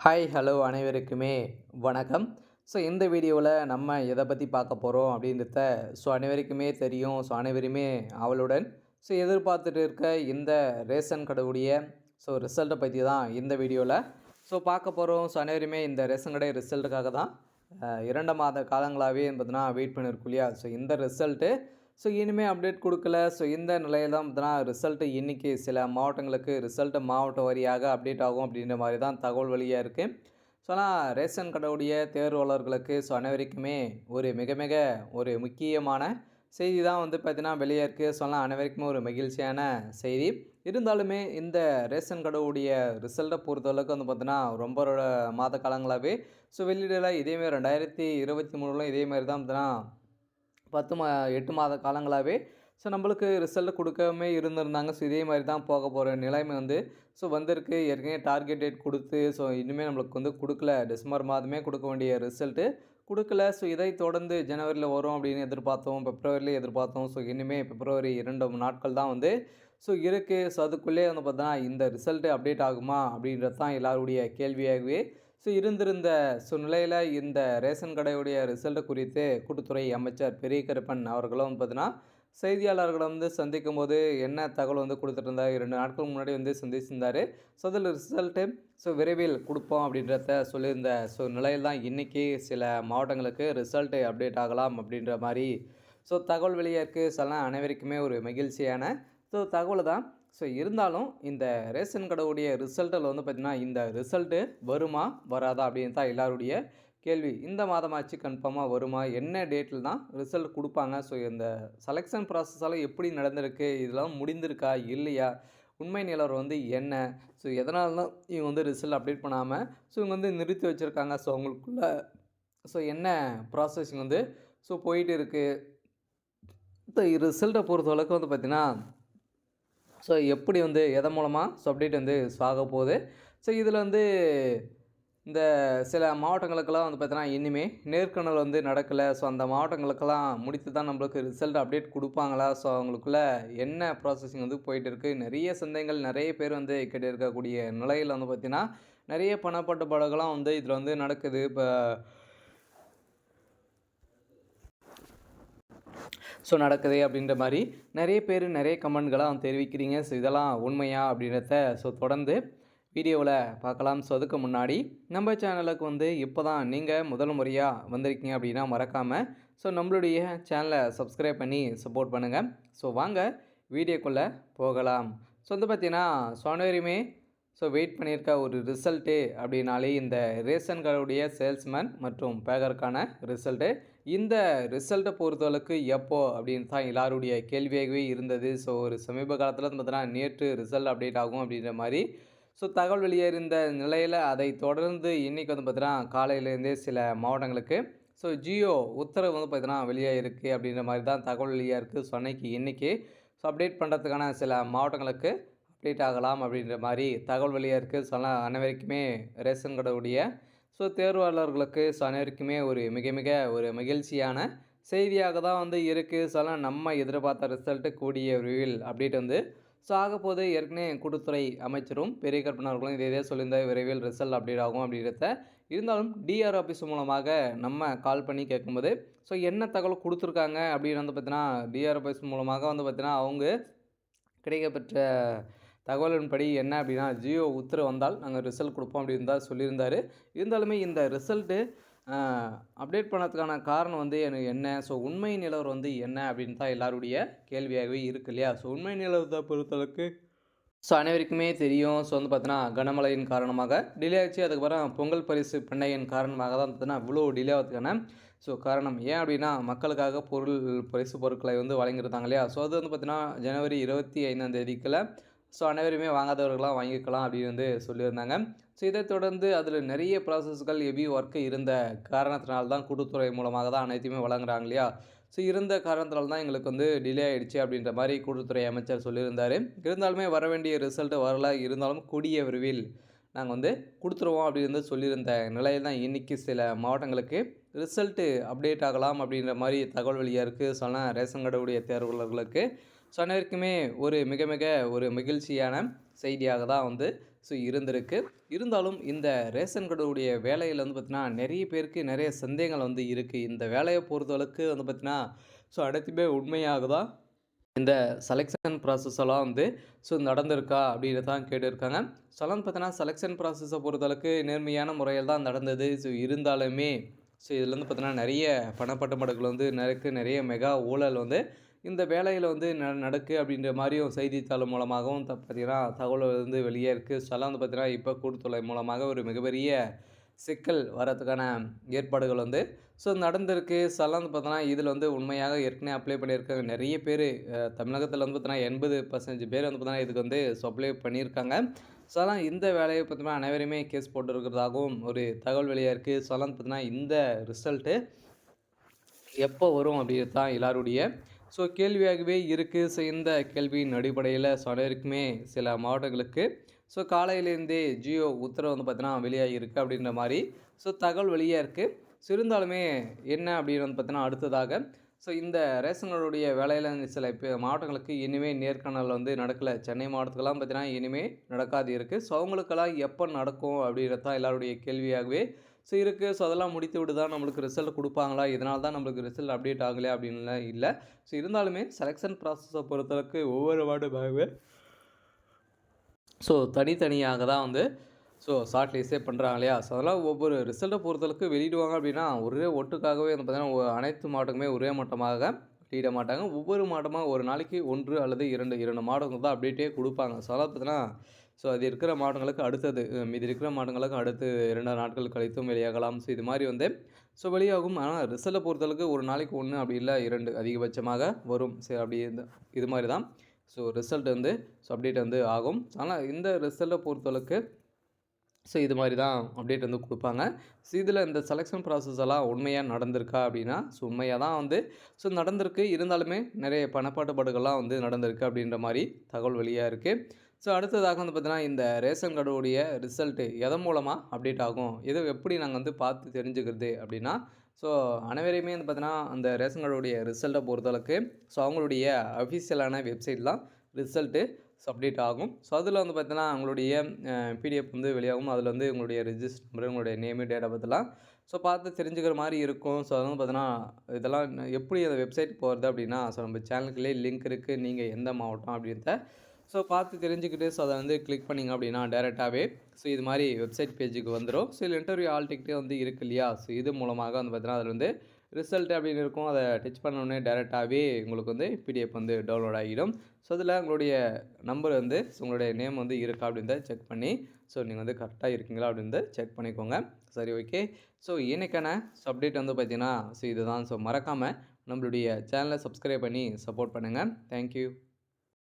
Hi hello அனைவருக்குமே வணக்கம். இந்த வீடியோவில் நம்ம எதை பற்றி பார்க்க போகிறோம் அப்படின்றத அனைவருக்குமே தெரியும். அனைவருமே அவளுடன் எதிர்பார்த்துட்டு இருக்க இந்த ரேஷன் கடையுடைய ரிசல்ட்டை பற்றி தான் இந்த வீடியோவில் பார்க்க போகிறோம். அனைவருமே இந்த ரேஷன் கடை ரிசல்ட்டுக்காக தான் 2 மாத காலங்களாகவே பார்த்தீங்கன்னா வெயிட் பண்ணியிருக்கோம் இல்லையா. இந்த ரிசல்ட்டு இனிமேல் அப்டேட் கொடுக்கல. இந்த நிலையில் தான் பார்த்தீங்கன்னா ரிசல்ட்டு இன்றைக்கி சில மாவட்டங்களுக்கு ரிசல்ட்டு மாவட்ட வாரியாக அப்டேட் ஆகும் அப்படின்ற மாதிரி தான் தகவல் வழியாக இருக்குது. ஆனால் ரேஷன் கடையுடைய தேர்வாளர்களுக்கு அனைவருக்குமே ஒரு மிக மிக ஒரு முக்கியமான செய்தி தான் பார்த்திங்கன்னா வெளியே இருக்குது. அனைவருக்குமே ஒரு மகிழ்ச்சியான செய்தி. இருந்தாலுமே இந்த ரேஷன் கடையுடைய ரிசல்ட்டை பொறுத்தளவுக்கு பார்த்தீங்கன்னா ரொம்ப மாத காலங்களாகவே வெளியிடலை. இதேமாதிரி 2023 இதேமாதிரி தான் பார்த்தீங்கன்னா 8 மாத காலங்களாகவே நம்மளுக்கு ரிசல்ட் கொடுக்காம இருந்திருந்தாங்க. இதே மாதிரி தான் போக போகிற நிலைமை வந்திருக்கு. ஏற்கனவே டார்கெட் டேட் கொடுத்து இனிமேல் நம்மளுக்கு கொடுக்கல. டிசம்பர் மாதமே கொடுக்க வேண்டிய ரிசல்ட்டு கொடுக்கல. இதை தொடர்ந்து ஜனவரியில் வரும் அப்படின்னு எதிர்பார்த்தோம். பிப்ரவரியில் எதிர்பார்த்தோம். இனிமேல் பிப்ரவரி 2 நாட்கள் தான் இருக்குது. அதுக்குள்ளே பார்த்தோன்னா இந்த ரிசல்ட்டு அப்டேட் ஆகுமா அப்படின்றது தான் எல்லாருடைய கேள்வியாகவே இருந்திருந்த நிலையில் இந்த ரேஷன் கடையுடைய ரிசல்ட்டு குறித்து கூட்டுத்துறை அமைச்சர் பெரிய கருப்பன் அவர்களும் பார்த்தீங்கன்னா செய்தியாளர்களை சந்திக்கும் போது என்ன தகவல் கொடுத்துட்டு இருந்தார். 2 நாட்களுக்கு முன்னாடி சந்திச்சிருந்தார். அதில் ரிசல்ட்டு விரைவில் கொடுப்போம் அப்படின்றத சொல்லியிருந்த நிலையில் தான் இன்றைக்கி சில மாவட்டங்களுக்கு ரிசல்ட்டு அப்டேட் ஆகலாம் அப்படின்ற மாதிரி தகவல் வெளியே இருக்குது. அனைவருக்குமே ஒரு மகிழ்ச்சியான தகவல் தான். இருந்தாலும் இந்த ரேஷன் கடையுடைய ரிசல்ட்டில் பார்த்திங்கன்னா இந்த ரிசல்ட்டு வருமா வராதா அப்படின்னு தான் எல்லாருடைய கேள்வி. இந்த மாதமாச்சு கன்ஃபார்மாக வருமா, என்ன டேட்டில் தான் ரிசல்ட் கொடுப்பாங்க, இந்த செலெக்ஷன் ப்ராசஸால் எப்படி நடந்திருக்கு, இதெல்லாம் முடிந்திருக்கா இல்லையா, உண்மை நிலவரம் என்ன, எதனால தான் இவங்க ரிசல்ட் அப்டேட் பண்ணாமல் இவங்க நிறுத்தி வச்சுருக்காங்க, அவங்களுக்குள்ள என்ன ப்ராசஸிங் போயிட்டு இருக்குது. இந்த ரிசல்ட்டை பொறுத்தளவுக்கு பார்த்திங்கன்னா எப்படி எதன் மூலமாக அப்டேட் ஆக போகுது. இதில் இந்த சில மாவட்டங்களுக்கெல்லாம் பார்த்தீங்கன்னா இனிமேல் நேர்காணல் நடக்கலை. அந்த மாவட்டங்களுக்கெல்லாம் முடித்து தான் நம்மளுக்கு ரிசல்ட் அப்டேட் கொடுப்பாங்களா, அவங்களுக்குள்ள என்ன ப்ராசஸிங் போயிட்டு இருக்குது. நிறைய சந்தேகங்கள் நிறைய பேர் கேட்டு இருக்கக்கூடிய நிலையில் பார்த்திங்கன்னா நிறைய பணப்பட்டுப்பாடுகள்லாம் இதில் நடக்குது. இப்போ நடக்குது அப்படின்ற மாதிரி நிறைய பேர் நிறைய கமெண்ட்களாக தெரிவிக்கிறீங்க. இதெல்லாம் உண்மையா அப்படின்றத தொடர்ந்து வீடியோவில் பார்க்கலாம். அதுக்கு முன்னாடி நம்ம சேனலுக்கு இப்போ தான் நீங்கள் முதல் முறையாக வந்திருக்கீங்க அப்படின்னா மறக்காமல் நம்மளுடைய சேனலை சப்ஸ்கிரைப் பண்ணி சப்போர்ட் பண்ணுங்கள். வாங்க வீடியோக்குள்ளே போகலாம். பார்த்தீங்கன்னா அனைவருமே வெயிட் பண்ணியிருக்க ஒரு ரிசல்ட்டு அப்படின்னாலே இந்த ரேஷன் கார்டுடைய சேல்ஸ்மேன் மற்றும் பேக்கருக்கான ரிசல்ட்டு. இந்த ரிசல்ட்டை பொறுத்தளவுக்கு எப்போ அப்படின்னு தான் எல்லாருடைய கேள்வியாகவே இருந்தது. ஒரு சமீப காலத்தில் பார்த்தீங்கன்னா நேற்று ரிசல்ட் அப்டேட் ஆகும் அப்படின்ற மாதிரி தகவல் வெளியேறிந்த நிலையில் அதை தொடர்ந்து இன்றைக்கி பார்த்தீங்கன்னா காலையிலேருந்தே சில மாவட்டங்களுக்கு ஜியோ உத்தரவு பார்த்தீங்கன்னா வெளியாக இருக்குது அப்படின்ற மாதிரி தான் தகவல் வெளியாக இருக்குது. அன்னைக்கு இன்றைக்கி அப்டேட் பண்ணுறதுக்கான சில மாவட்டங்களுக்கு அப்டேட் ஆகலாம் அப்படின்ற மாதிரி தகவல் வெளியாக இருக்குது. அனைவருக்குமே ரேஷன் கடையுடைய தேர்வாளர்களுக்கு அனைவருக்குமே ஒரு மிக மிக ஒரு மகிழ்ச்சியான செய்தியாக தான் இருக்குது. நம்ம எதிர்பார்த்த ரிசல்ட்டு கூடிய விரைவில் அப்டேட் ஆகப்போது. ஏற்கனவே கூட்டுத்துறை அமைச்சரும் பெரிய கருப்பன் அவர்களும் இதே சொல்லியிருந்தால் விரைவில் ரிசல்ட் அப்டேட் ஆகும் அப்படின்றத. இருந்தாலும் டிஆர் ஆஃபீஸ் மூலமாக நம்ம கால் பண்ணி கேட்கும்போது என்ன தகவல் கொடுத்துருக்காங்க அப்படின்னு பார்த்தீங்கன்னா டிஆர் ஆஃபீஸ் மூலமாக பார்த்தீங்கன்னா அவங்க கிடைக்கப்பெற்ற தகவலின்படி என்ன அப்படின்னா ஜியோ உத்தரவு வந்தால் நாங்கள் ரிசல்ட் கொடுப்போம் அப்படின்னு தான் சொல்லியிருந்தார். இருந்தாலுமே இந்த ரிசல்ட்டு அப்டேட் பண்ணதுக்கான காரணம் எனக்கு என்ன, உண்மை நிலவரம் என்ன அப்படின்னு தான் எல்லாருடைய கேள்வியாகவே இருக்கு இல்லையா. உண்மை நிலவரத்தை பொறுத்தளவுக்கு அனைவருக்குமே தெரியும். பார்த்தீங்கன்னா கனமழையின் காரணமாக டிலே ஆச்சு. அதுக்கப்புறம் பொங்கல் பரிசு பண்டிகையின் காரணமாக தான் பார்த்தீங்கன்னா இவ்வளோ டிலே ஆகிறதுக்கான காரணம். ஏன் அப்படின்னா மக்களுக்காக பரிசு பொருட்களை வழங்கியிருந்தாங்க இல்லையா. அது பார்த்தீங்கன்னா ஜனவரி 25 அனைவருமே வாங்காதவர்களாம் வாங்கிக்கலாம் அப்படின்னு சொல்லியிருந்தாங்க. இதை தொடர்ந்து அதில் நிறைய ப்ராசஸ்கள் ஹெவி ஒர்க்கு இருந்த காரணத்தினால்தான் கூட்டுத்துறை மூலமாக தான் அனைத்தையுமே வழங்குறாங்க இல்லையா. இருந்த காரணத்தினால தான் எங்களுக்கு டிலே ஆகிடுச்சு அப்படின்ற மாதிரி கூட்டுத்துறை அமைச்சர் சொல்லியிருந்தார். இருந்தாலுமே வர வேண்டிய ரிசல்ட்டு வரல. இருந்தாலும் கூடிய விரைவில் நாங்கள் கொடுத்துருவோம் அப்படின்னு சொல்லியிருந்த நிலையில் தான் இன்றைக்கி சில மாவட்டங்களுக்கு ரிசல்ட்டு அப்டேட் ஆகலாம் அப்படின்ற மாதிரி தகவல் வெளியாக இருக்குது. ரேஷன் கடையுடைய தேர்வாளர்களுக்கு அனைவருக்குமே ஒரு மிக மிக ஒரு மகிழ்ச்சியான செய்தியாக தான் ஸோ இருந்திருக்கு. இருந்தாலும் இந்த ரேஷன் கடையுடைய வேலையில் வந்து பார்த்திங்கன்னா நிறைய பேருக்கு நிறைய சந்தேகங்கள் வந்து இருக்குது. இந்த வேலையை பொறுத்தளவுக்கு வந்து பார்த்திங்கன்னா ஸோ அனைத்துமே உண்மையாகுதா? இந்த செலெக்ஷன் ப்ராசஸ் எல்லாம் வந்து ஸோ நடந்திருக்கா அப்படின்னு தான் கேட்டிருக்காங்க. ஸோ வந்து பார்த்தீங்கன்னா செலெக்ஷன் ப்ராசஸை பொறுத்தளவுக்கு நேர்மையான முறையில் தான் நடந்தது. ஸோ இருந்தாலுமே ஸோ இதில் வந்து பார்த்தீங்கன்னா நிறைய பணப்பட்டுப்பாடுகள் வந்து நிறைய மெகா ஊழல் வந்து இந்த வேலையில் வந்து நடக்கு அப்படின்ற மாதிரியும் செய்தித்தாள் மூலமாகவும் பார்த்தீங்கன்னா தகவல் வந்து வெளியே இருக்குது. ஸோ வந்து பார்த்தீங்கன்னா இப்போ கூட்டுத்தொலை மூலமாக ஒரு மிகப்பெரிய சிக்கல் வரதுக்கான ஏற்பாடுகள் வந்து ஸோ நடந்திருக்கு. ஸோலாம் வந்து பார்த்தோன்னா இதில் வந்து உண்மையாக ஏற்கனவே அப்ளை பண்ணியிருக்காங்க நிறைய பேர். தமிழகத்தில் வந்து பார்த்தோன்னா 80% பேர் வந்து பார்த்தோன்னா இதுக்கு வந்து அப்ளை பண்ணியிருக்காங்க. ஸோ அதெல்லாம் இந்த வேலையை பார்த்தோம்னா அனைவருமே கேஸ் போட்டிருக்கிறதாகவும் ஒரு தகவல் வெளியாக இருக்குது. ஸோ வந்து பார்த்தோன்னா இந்த ரிசல்ட்டு எப்போ வரும் அப்படின்றது தான் எல்லாருடைய ஸோ கேள்வியாகவே இருக்குது. ஸோ இந்த கேள்வியின் அடிப்படையில் ஸோ அனைவருக்குமே சில மாவட்டங்களுக்கு ஸோ காலையிலேருந்தே ஜியோ உத்தரவு வந்து பார்த்தீங்கன்னா வெளியாகிருக்கு அப்படின்ற மாதிரி ஸோ தகவல் வெளியாக இருக்குது. ஸோ இருந்தாலுமே என்ன அப்படின்னு வந்து பார்த்தீங்கன்னா அடுத்ததாக ஸோ இந்த ரேஷன் கார்டுடைய வேலையில் சில மாவட்டங்களுக்கு இனிமேல் நேர்காணல் வந்து நடக்கலை. சென்னை மாவட்டத்துக்கெல்லாம் பார்த்தீங்கன்னா இனிமேல் நடக்காது இருக்குது. ஸோ அவங்களுக்கெல்லாம் எப்போ நடக்கும் அப்படின்றது தான் எல்லாருடைய கேள்வியாகவே ஸோ இருக்குது. ஸோ அதெல்லாம் முடித்து விட்டு தான் நம்மளுக்கு ரிசல்ட் கொடுப்பாங்களா? இதனால தான் நம்மளுக்கு ரிசல்ட் அப்டேட் ஆகலை அப்படின்லாம் இல்லை. ஸோ இருந்தாலுமே செலெக்ஷன் ப்ராசஸை பொறுத்தளவுக்கு ஒவ்வொரு வார்டுமாகவே ஸோ தனித்தனியாக தான் வந்து ஸோ ஷார்ட் லிஸ்ட்டே பண்ணுறாங்க இல்லையா? ஸோ அதெல்லாம் ஒவ்வொரு ரிசல்ட்டை பொறுத்தளவுக்கு வெளியிடுவாங்க அப்படின்னா ஒரே ஒட்டுக்காகவே வந்து பார்த்தீங்கன்னா அனைத்து மாவட்டமே ஒரே மட்டமாக வெளியிட மாட்டாங்க. ஒவ்வொரு மாவட்டமாக ஒரு நாளைக்கு 1 அல்லது 2 மாவட்டங்கள் தான் அப்டேட்டே கொடுப்பாங்க. ஸோ அதெல்லாம் பார்த்தீங்கன்னா ஸோ அது இருக்கிற மாவட்டங்களுக்கு அடுத்தது மீதி இருக்கிற மாவட்டங்களுக்கு அடுத்து 2 நாட்கள் கழித்தும் வெளியாகலாம். ஸோ இது மாதிரி வந்து ஸோ வெளியாகும். ஆனால் ரிசல்ட்டை பொறுத்தளவுக்கு ஒரு நாளைக்கு 1 அப்படி இல்லை 2 அதிகபட்சமாக வரும். சரி அப்படி இது மாதிரி தான் ஸோ ரிசல்ட் வந்து ஸோ அப்டேட் வந்து ஆகும். ஆனால் இந்த ரிசல்ட்டை பொறுத்தளவுக்கு ஸோ இது மாதிரி தான் அப்டேட் வந்து கொடுப்பாங்க. ஸோ இதில் இந்த செலெக்ஷன் ப்ராசஸ் எல்லாம் உண்மையாக நடந்திருக்கா அப்படின்னா ஸோ உண்மையாக தான் வந்து ஸோ நடந்திருக்கு. இருந்தாலுமே நிறைய பணப்பாட்டுப்பாடுகள்லாம் வந்து நடந்திருக்கு அப்படின்ற மாதிரி தகவல் வெளியாக இருக்குது. ஸோ அடுத்ததாக வந்து பார்த்தீங்கன்னா இந்த ரேஷன் கார்டுடைய ரிசல்ட்டு எதன் மூலமாக அப்டேட் ஆகும்? இதை எப்படி நாங்கள் வந்து பார்த்து தெரிஞ்சுக்கிறது அப்படின்னா ஸோ அனைவரையுமே வந்து பார்த்தீங்கன்னா அந்த ரேஷன் கார்டுடைய ரிசல்ட்டை பொறுத்தளவுக்கு ஸோ அவங்களுடைய அஃபிஷியலான வெப்சைட் தான் ரிசல்ட்டு அப்டேட் ஆகும். ஸோ அதில் வந்து பார்த்தீங்கன்னா உங்களுடைய பிடிஎஃப் வந்து வெளியாகும். அதில் வந்து உங்களுடைய ரிஜிஸ்டர் நம்பர், உங்களுடைய நேமு, டேட் ஆஃப் பர்த்லாம் ஸோ பார்த்து தெரிஞ்சுக்கிற மாதிரி இருக்கும். ஸோ அது வந்து பார்த்தீங்கன்னா இதெல்லாம் எப்படி அந்த வெப்சைட் போகிறது அப்படின்னா ஸோ நம்ம சேனலுக்குள்ளே லிங்க் இருக்குது. நீங்கள் எந்த மாவட்டம் அப்படின்றத ஸோ பார்த்து தெரிஞ்சுக்கிட்டு ஸோ அதை வந்து கிளிக் பண்ணிங்க அப்படின்னா டேரெக்டாகவே ஸோ இது மாதிரி வெப்சைட் பேஜுக்கு வந்துடும். ஸோ இதில் இன்டர்வியூ ஆல் டிக்கெட்டே வந்து இருக்கு இல்லையா? ஸோ இது மூலமாக வந்து பார்த்தீங்கன்னா அதில் வந்து ரிசல்ட் அப்படின்னு இருக்கும். அதை டச் பண்ணோடனே டேரெக்டாகவே உங்களுக்கு வந்து பிடிஎஃப் வந்து டவுன்லோட் ஆகிடும். ஸோ அதில் உங்களுடைய நம்பர் வந்து ஸோ உங்களுடைய நேம் வந்து இருக்கா அப்படின்றத செக் பண்ணி ஸோ நீங்கள் வந்து கரெக்டாக இருக்கீங்களா அப்படின்றத செக் பண்ணிக்கோங்க. சரி, ஓகே. ஸோ இன்றைக்கான அப்டேட் வந்து பார்த்தீங்கன்னா ஸோ இதுதான். ஸோ மறக்காமல் நம்மளுடைய சேனலை சப்ஸ்கிரைப் பண்ணி சப்போர்ட் பண்ணுங்கள். தேங்க்யூ.